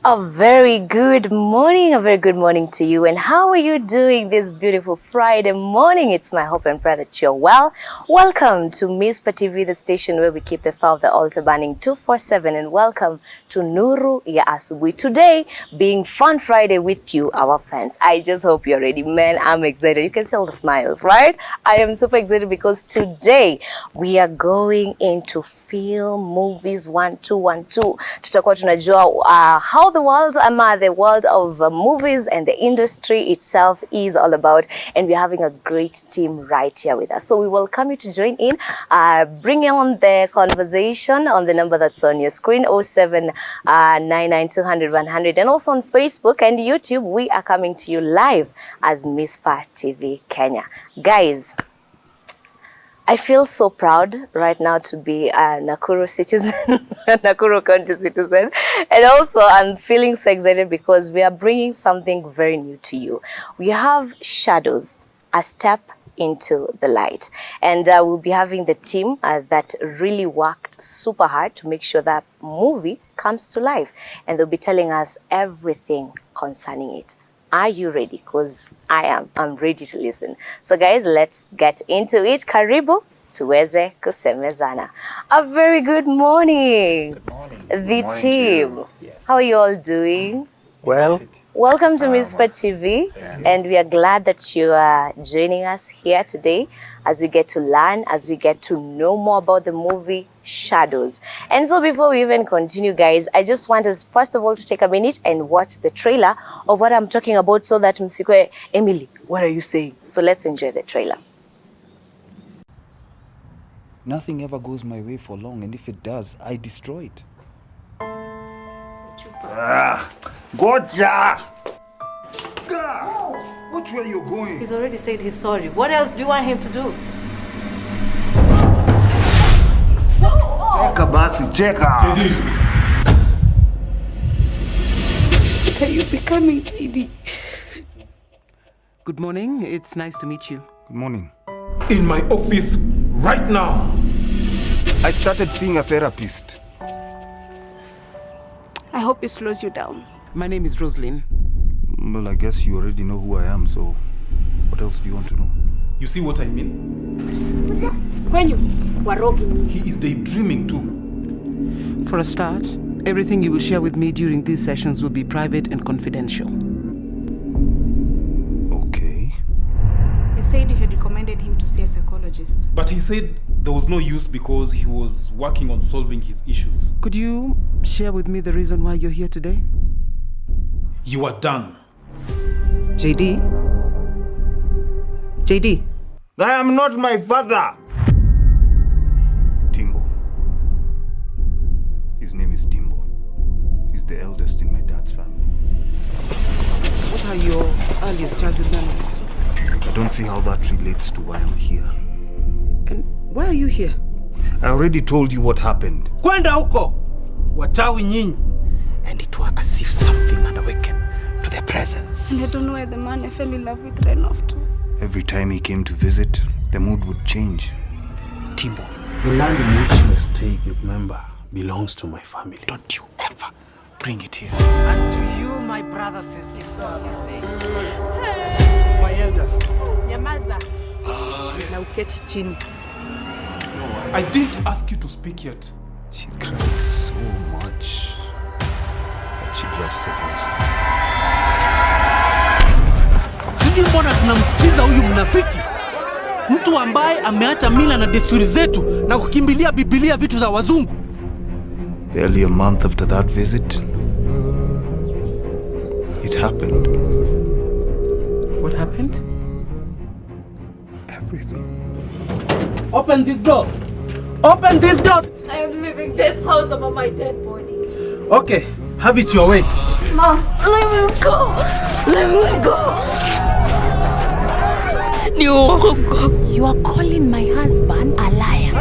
A very good morning to you. And how are you doing this beautiful Friday morning? It's my hope and prayer that you're well. Welcome to Mispa TV, the station where we keep the fire of the altar burning 247. And welcome to Nuru ya Asubuhi. Today being Fun Friday with you, our fans. I just hope you're ready. Man, I'm excited. You can see all the smiles, right? I am super excited because today we are going into film, movies, 1-2-1-2. Tutakuwa tunajua how the world of movies and the industry itself is all about, and we're having a great team right here with us. So we welcome you to join in, bring on the conversation on the number that's on your screen, 0799200100, and also on Facebook and YouTube. We are coming to you live as Mispa TV Kenya. Guys, I feel so proud right now to be a Nakuru citizen, Nakuru County citizen. And also I'm feeling so excited because we are bringing something very new to you. We have Shadows, a step into the light. And we'll be having the team that really worked super hard to make sure that movie comes to life. And they'll be telling us everything concerning it. Are you ready? Because I am. I'm ready to listen. So guys, let's get into it. Karibu tuweze kusemezana. A very good morning. Good morning. The team. Yes. How are you all doing? Well. Welcome to Mispa TV, and we are glad that you are joining us here today as we get to learn, as we get to know more about the movie Shadows. And so before we even continue, guys, I just want us first of all to take a minute and watch the trailer of what I'm talking about so that msikwe, Emily, what are you saying? So let's enjoy the trailer. Nothing ever goes my way for long, and if it does, I destroy it. Gotcha! Which way are you going? He's already said he's sorry. What else do you want him to do? Cheka basi, cheka! What are you becoming, TD? Good morning. It's nice to meet you. Good morning. In my office right now. I started seeing a therapist. I hope it slows you down. My name is Roslyn. Well, I guess you already know who I am, so what else do you want to know? You see what I mean? When you were rocking, He is daydreaming too. For a start, everything you will share with me during these sessions will be private and confidential. Okay. you said you had recommended him to see a psychologist. But he said there was no use because he was working on solving his issues. Could you share with me the reason why you're here today? You are done. JD? JD? I am not my father! Timbo. His name is Timbo. He's the eldest in my dad's family. What are your earliest childhood memories? I don't see how that relates to why I'm here. And why are you here? I already told you what happened. Kwenda huko wachawi nyinyi. And it was as if something had awakened to their presence. And I don't know why the man I fell in love with ran off to. Every time he came to visit, the mood would change. Timbo, The land in which you stay, you remember, belongs to my family. don't you ever bring it here. And to you, my brothers and sisters, my elders. Nyamaza. Na uketi chini. I didn't ask you to speak yet. She cried so much that she lost her voice. Sijui mbona tunamsikiza huyu mnafiki. Mtu ambaye ameacha mila na desturi zetu na kukimbilia Biblia vitu za wazungu. Barely a month after that visit, it happened. What happened? Everything. Open this door. Open this door. I am leaving this house over my dead body. Okay, have it your way. Mom, let me go. Let me go. You are calling my husband a liar.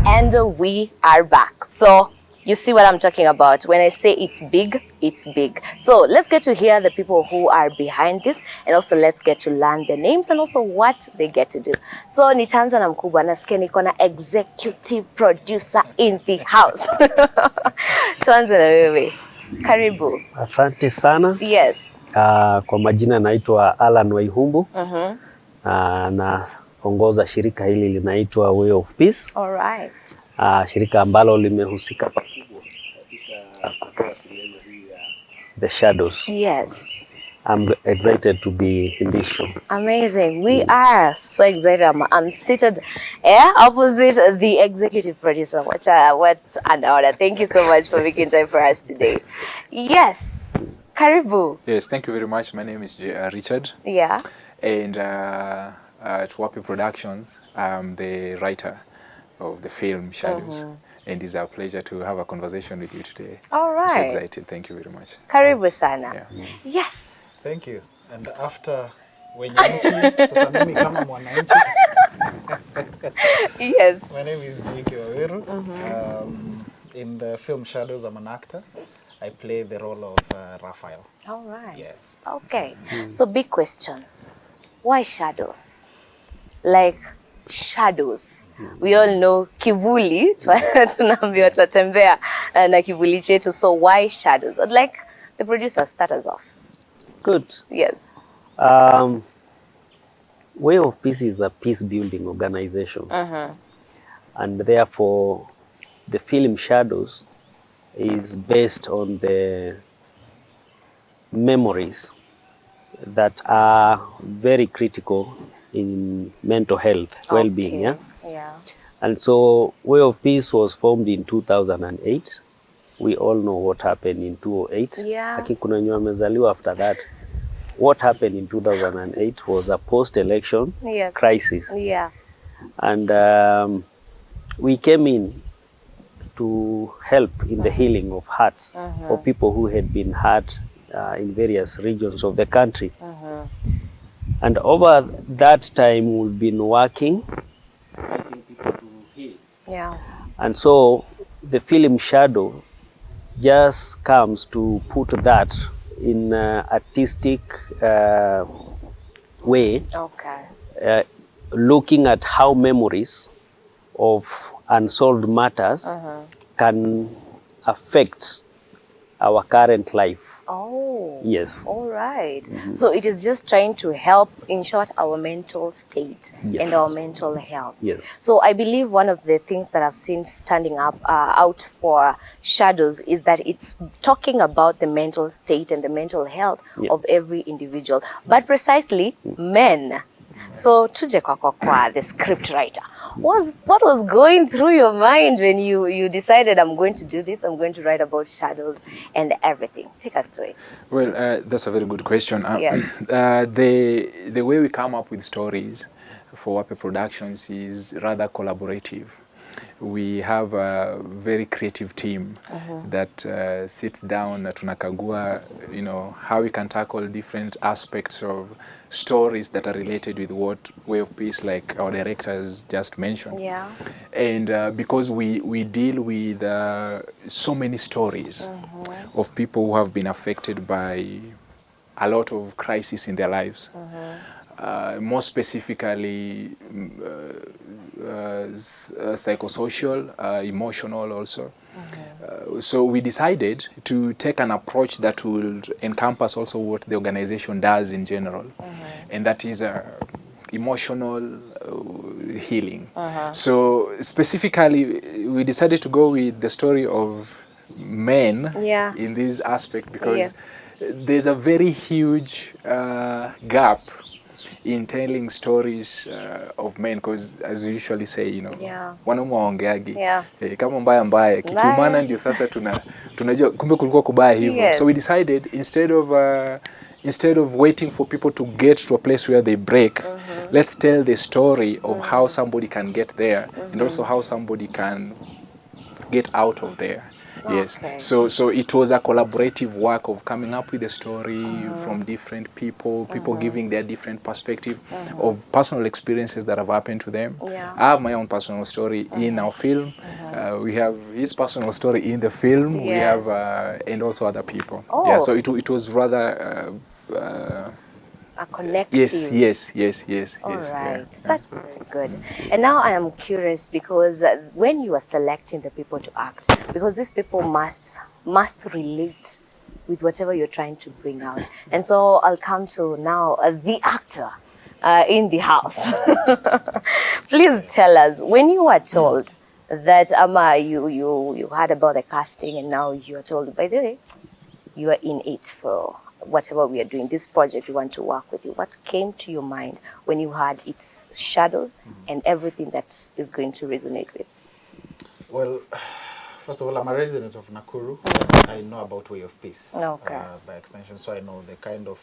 And we are back. So You see what I'm talking about. When I say it's big, it's big. So let's get to hear the people who are behind this, and also let's get to learn their names and also what they get to do. So nitaanza na mkubwa, nasikia niko na executive producer in the house. Tuanze na wewe. Karibu. Asante sana. Yes. Kwa majina naitwa Alan Waihumbu. Naongoza shirika hili linaitwa Way of Peace. All right. Shirika ambalo limehusika pakubwa katika kutoa sinema hii ya The Shadows. Yes. I'm excited to be in this show. Amazing. We are so excited. I'm seated opposite the executive producer. What an honor. Thank you so much for making time for us today. Yes. Karibu. Yes, thank you very much. My name is Richard. Yeah. And at Wapi Productions, I'm the writer of the film Shadows. And it's a pleasure to have a conversation with you today. All right. I'm so excited. Thank you very much. Karibu sana. Yeah. Yes. Thank you. And after wenyanchi, sasa mimi kama mwananchi. Yes. My name is Jiki Waweru. In the film Shadows, I'm an actor. I play the role of Raphael. All right. Yes. Okay. So big question. Why shadows? Like shadows. We all know kivuli. Tunaambiwa tutatembea na kivuli chetu. So why shadows? I'd like the producer start us off. Good. Yes. Way of Peace is a peace building organization. And therefore the film Shadows is based on the memories that are very critical in mental health, well-being. Yeah? Yeah. And so Way of Peace was formed in 2008. We all know what happened in 2008. Yeah. Lakini kuna wenye wamezaliwa after that. What happened in 2008 was a post-election crisis. Yeah. And we came in to help in the healing of hearts of people who had been hurt in various regions of the country. And over that time, we've been working, helping people to heal. Yeah. And so the film Shadow just comes to put that in an artistic way, Okay. looking at how memories of unsolved matters can affect our current life. Oh. Yes. All right. So it is just trying to help, in short, our mental state and our mental health. Yes. So I believe one of the things that I've seen standing up out for Shadows is that it's talking about the mental state and the mental health of every individual, but precisely men. So tuje kwa the script writer. What was going through your mind when you decided I'm going to do this, I'm going to write about shadows and everything? Take us through it. Well, that's a very good question. Yes. The way we come up with stories for Wapi Productions is rather collaborative. We have a very creative team that sits down na tunakagua, you know, how we can tackle different aspects of stories that are related with what Way of Peace, like our directors just mentioned. Yeah. And because we deal with so many stories of people who have been affected by a lot of crises in their lives. More specifically, psychosocial, emotional also. So we decided to take an approach that will encompass also what the organization does in general, and that is emotional healing. So specifically, we decided to go with the story of men in this aspect because there's a very huge gap in telling stories of men, because as we usually say, you know, wanaume waongeagi kama mbaya kikiumana ndio sasa tunajua kumbe kulikuwa kubaya hivyo. So we decided instead of waiting for people to get to a place where they break, let's tell the story of how somebody can get there and also how somebody can get out of there. Yes. Okay. So it was a collaborative work of coming up with a story from different people, giving their different perspective of personal experiences that have happened to them. Yeah. I have my own personal story in our film. We have his personal story in the film. We Yes. have and also other people. Oh. Yeah. So it was rather. A connective. Yes. All yes. right, Yeah. that's very good. And now I am curious because when you are selecting the people to act, because these people must relate with whatever you're trying to bring out. And so I'll come to now the actor in the house. Please tell us, when you were told that you heard about the casting and now you are told, by the way, you are in it for whatever we are doing, this project, we want to work with you. What came to your mind when you had its shadows and everything that is going to resonate with? Well, first of all, I'm a resident of Nakuru. I know about Way of Peace by extension, so I know the kind of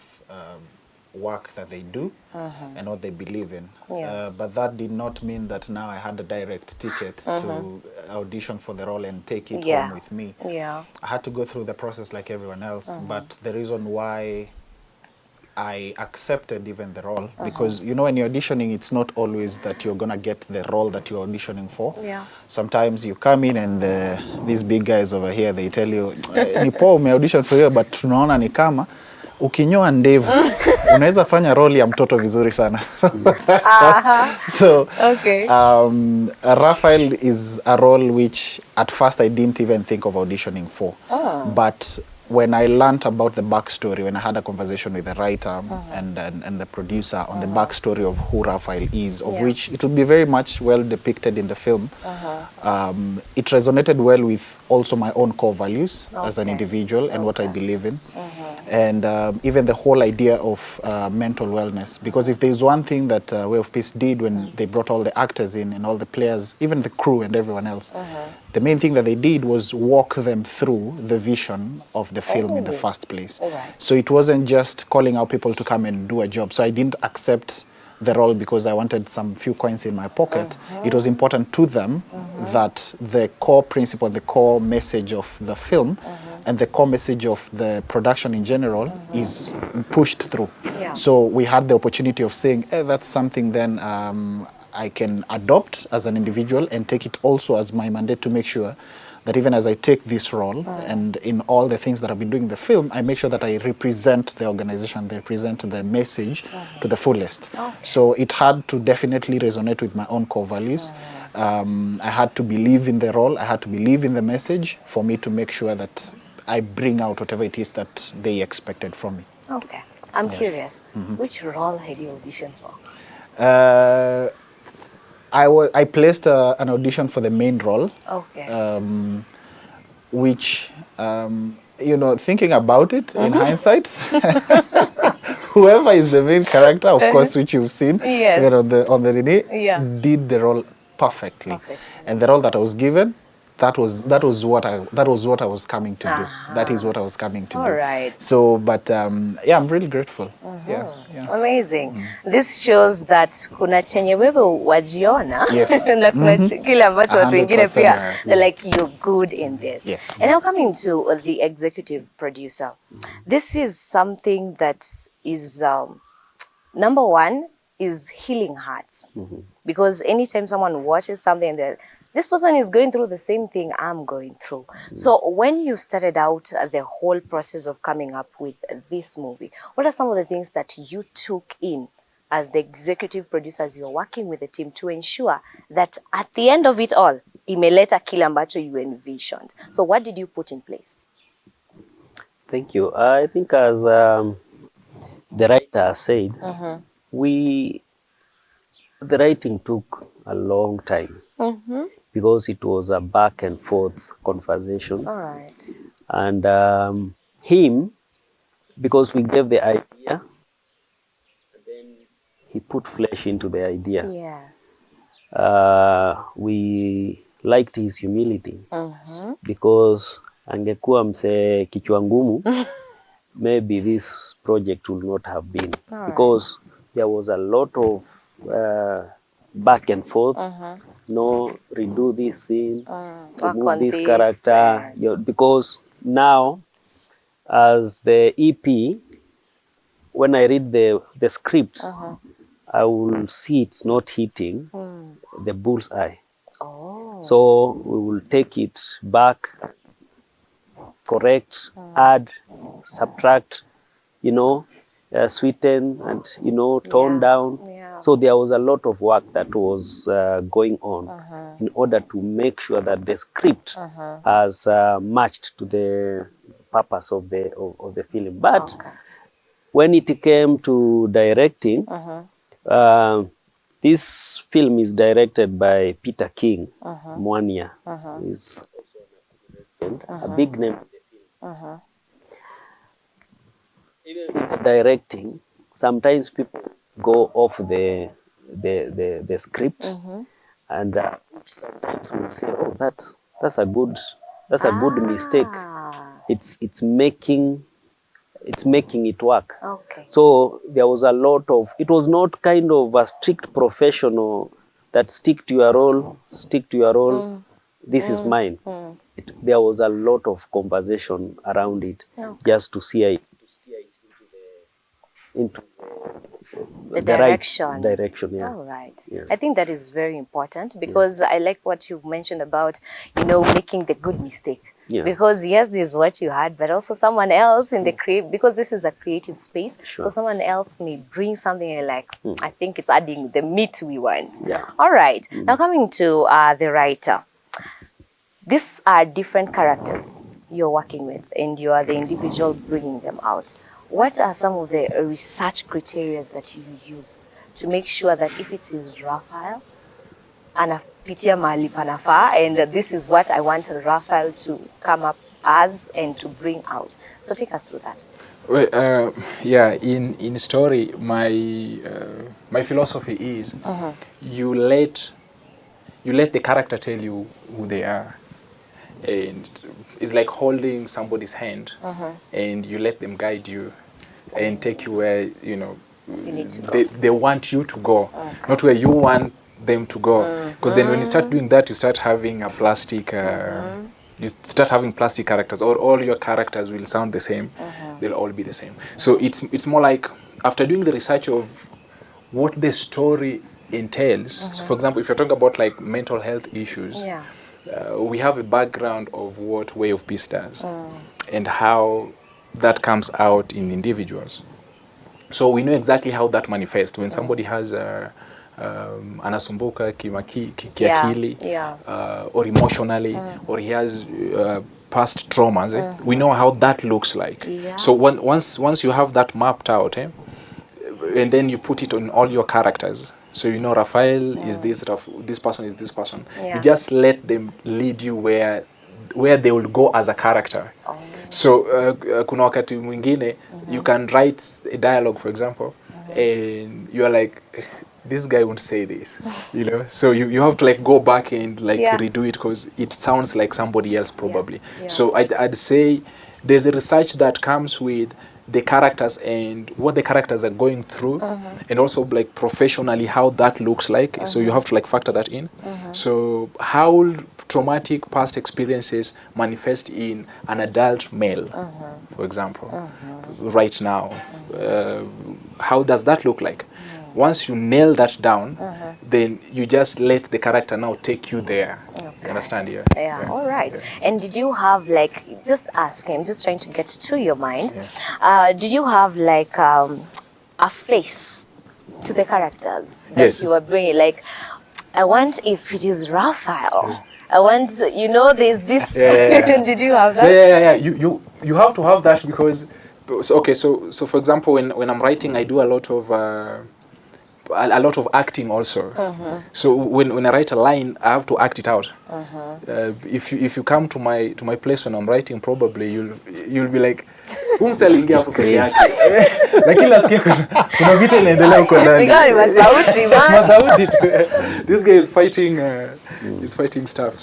work that they do and what they believe in. Yeah. But that did not mean that now I had a direct ticket to audition for the role and take it home with me. Yeah. I had to go through the process like everyone else, but the reason why I accepted even the role, because you know when you're auditioning, it's not always that you're gonna get the role that you're auditioning for. Yeah. Sometimes you come in and these big guys over here, they tell you, ni poa ume audition for you, but tunaona ni kama ukinyoa ndevu unaweza fanya role ya mtoto vizuri sana. So Raphael is a role which at first I didn't even think of auditioning for. But when I learned about the backstory, when I had a conversation with the writer and the producer on the backstory of who Raphael is, of which it will be very much well depicted in the film, it resonated well with also my own core values as an individual and what I believe in. And even the whole idea of mental wellness. Because if there's one thing that Way of Peace did when they brought all the actors in and all the players, even the crew and everyone else, the main thing that they did was walk them through the vision of the film in the first place. So it wasn't just calling out people to come and do a job. So I didn't accept the role because I wanted some few coins in my pocket. It was important to them that the core principle, the core message of the film and the core message of the production in general is pushed through. So we had the opportunity of saying, hey, that's something then I can adopt as an individual and take it also as my mandate to make sure that even as I take this role and in all the things that I've been doing in the film, I make sure that I represent the organization, they represent the message to the fullest. So it had to definitely resonate with my own core values. I had to believe in the role, I had to believe in the message for me to make sure that I bring out whatever it is that they expected from me. Okay. I'm curious, which role had you auditioned for? I placed an audition for the main role, which, you know, thinking about it in hindsight, whoever is the main character, of course, which you've seen even on the Rene, did the role perfectly. And the role that I was given, that was what I was coming to do. That is what I was coming to do. Right. So, but yeah, I'm really grateful. Yeah. Amazing. This shows that kuna chenye wewe wajiona na kuna kile ambacho watu wengine pia like you're good in this. And now coming to the executive producer. This is something that is number one is healing hearts. Because anytime someone watches something and they're this person is going through the same thing I'm going through. So when you started out the whole process of coming up with this movie, what are some of the things that you took in as the executive producers you're working with the team to ensure that at the end of it all, imeleta kile ambacho you envisioned? So what did you put in place? Thank you. I think as the writer said, the writing took a long time. Because it was a back and forth conversation. All right. And him, because we gave the idea, then he put flesh into the idea. Yes. We liked his humility because angekuwa mse kichwa ngumu, maybe this project would not have been. Because there was a lot of back and forth. no, redo this scene, Work remove on this this, character. Because now, as the EP, when I read the script, I will see it's not hitting the bullseye. Oh. So we will take it back, correct, add, subtract, sweeten and, tone down. Yeah. So there was a lot of work that was going on in order to make sure that the script has matched to the purpose of the film. But when it came to directing, this film is directed by Peter King Mwania. He's a big name. Even in the directing, sometimes people go off the script, and sometimes we will say, "Oh, that's a good mistake. It's making it work." Okay. So there was a lot of. It was not kind of a strict professional that stick to your role. This is mine. There was a lot of conversation around it, just to see it. Into the direction. Right direction, yeah. All right. Yeah. I think that is very important because I like what you mentioned about, making the good mistake. Yeah. Because yes, this is what you had, but also someone else in the because this is a creative space, so someone else may bring something and you're like, I think it's adding the meat we want. Yeah. All right. Now coming to the writer. These are different characters you're working with and you are the individual bringing them out. What are some of the research criteria that you used to make sure that if it is Raphael, anapitia mahali panafaa, and this is what I want Raphael to come up as and to bring out? So take us through that. Well, in story, my philosophy is you let the character tell you who they are, and it's like holding somebody's hand, and you let them guide you and take you where they want you to go, not where you want them to go. Because then when you start doing that, you start having a plastic. You start having plastic characters, or all your characters will sound the same. They'll all be the same. So it's more like after doing the research of what the story entails. So for example, if you're talking about like mental health issues, we have a background of what Way of Peace does and how that comes out in individuals. So we know exactly how that manifests. When somebody has anasumbuka kiakili or emotionally, or he has past traumas, we know how that looks like. So once you have that mapped out, and then you put it on all your characters. So you know Raphael is this person is this person. You just let them lead you where they will go as a character. So kuna wakati mwingine you can write a dialogue, for example, and you are like, this guy won't say this, So you have to like go back and like redo it because it sounds like somebody else probably. So I'd say there's a research that comes with the characters and what the characters are going through, and also like professionally how that looks like. So you have to like factor that in. So how traumatic past experiences manifest in an adult male, for example, right now. How does that look like? Once you nail that down, then you just let the character now take you there. You understand? Yeah. All right. Yeah. And did you have like, just ask him, just trying to get to your mind, did you have like a face to the characters that you were bringing? Like, I want, if it is Raphael, I want, there's this. Did you have that? Yeah. You have to have that because, so for example, when I'm writing, I do a lot of acting also. So when I write a line, I have to act it out. If you come to my place when I'm writing, probably you'll be like, umsalingia hapo peke yake. Lakini nasikia kuna vitu inaendelea huko ndani. Masauti tu. This guy is fighting stuff.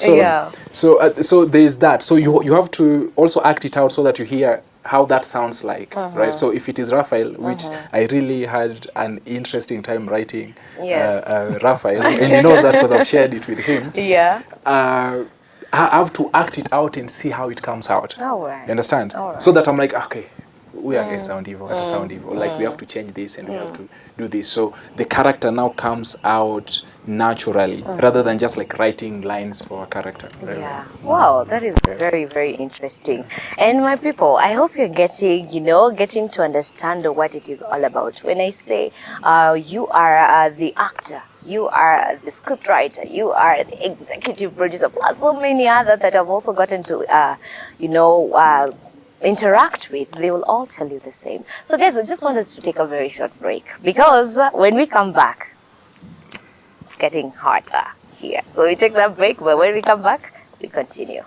So there's that. So you have to also act it out so that you hear how that sounds like, right? So if it is Raphael, which I really had an interesting time writing Raphael, and he knows that because I've shared it with him. Yeah. I have to act it out and see how it comes out. All right. You understand? All right. So that I'm like, okay, we are going to sound evil, to sound evil. Like, we have to change this and we have to do this. So the character now comes out naturally rather than just like writing lines for a character. Yeah. Wow, that is very, very interesting. And my people, I hope you're getting, getting to understand what it is all about. When I say you are the actor, you are the scriptwriter, you are the executive producer, plus so many others that I've also gotten to, interact with, they will all tell you the same. So guys, I just want us to take a very short break, because when we come back, it's getting hotter here. So we take that break, but when we come back, we continue.